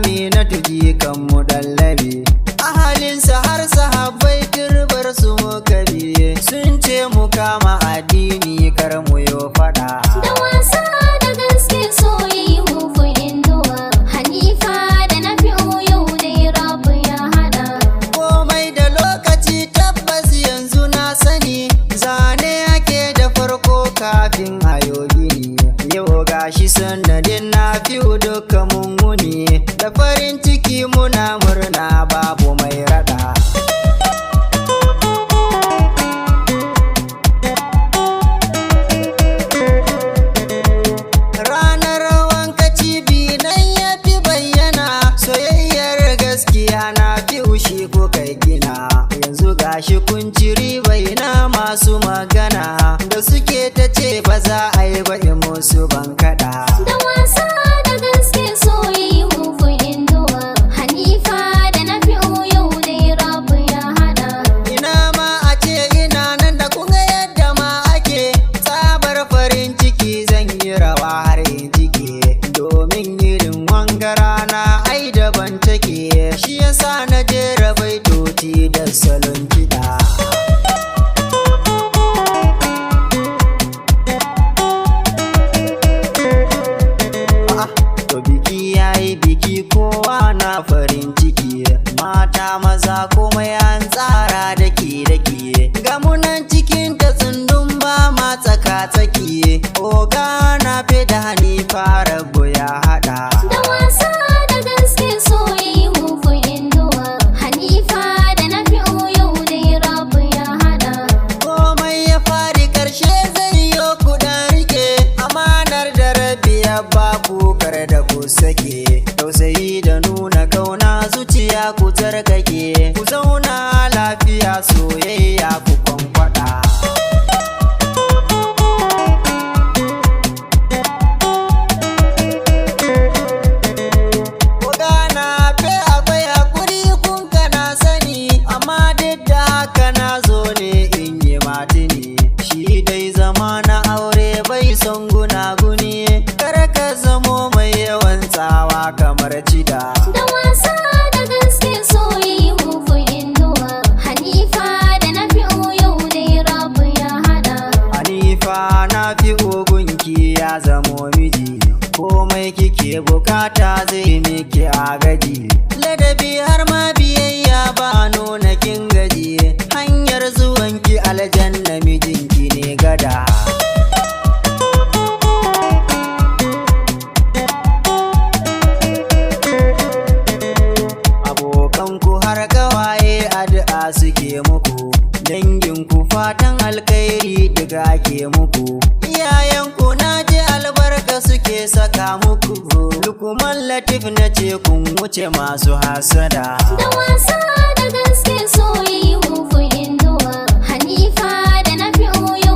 Aminatu jikan Mudallabi. Ahalinsa har sahabbai turbar su muka bi, sun ce mu kama addini kar mu yo fada. Da wasa da gaske soyayya muku induwa, Hanifa da Nafi'u yau dai Rabu ya hada. Komai da lokaci tabbas yanzu na sani, zane ake da farko kafin ayo gini. Yau gashi sanadin Nafi'u duka mun wuni, da farin ciki muna murna babu mai rada. Ranar wankaci nan ya fi bayyana, soyayyar gaskiya Nafi'u shi kuka gina. Yanzu gashi kun ci ribai na masu magana, da suke ta ce ba za a yi ba in musu ban kaɗa. Da wasa da gaske soyayya muku induwa, Hanifa da Nafi'u yau dai Rabu ya hada. Ina ma a ce ina nan da kun ga yadda ma ake, tsabar farin ciki zan yi rawa har in jike, domin irin wanga rana ai daban take, shi yasa na jera baitoti da salon kiɗa. To biki yayi biki kowa na farin ciki, mata maza komai an tsara daki daki, ga munan cikin ta tsundum ba ma tsaka tsaki, oga na fi da Hanifa Rabu ya hada. Da wasa da gaske soyayya muku induwa, Hanifa da Nafi'u yau dai Rabu ya hada. Komai ya fari karshe zai yo ku dan rike, amanar da Rabbi ya ba ku kar da ku sake, tausayi da nuna kauna zuciya ku tarkake, ku zauna lafiya soyayya ku kwankwada. Ogana fe akwai hakuri kun kana sani, amma duk da haka na zo ne in yi matini, shi dai zama na aure bai son gunaguni, kar ka zamo mai yawan tsawa kamar cida. Da wasa da gaske soyayya muku induwa, Hanifa da Nafi'u yau dai Rabu ya hada. Hanifa Nafi'u gunki ya zamo miji, komai kike bukata zai miki agaji, ladabi har ma biyayya ba nuna kin gaji, hanyar zuwanki aljanna mijinki ne gada. Abokanku har gawaye addu'a suke muku, danginku fatan alkhairi daga ake muku, iyayenku na ji albarka suke saka muku, Lukman Latif na ce kun wuce masu hasada. Da wasa da gaske soyayya muku induwa, Hanifa da Nafi'u yau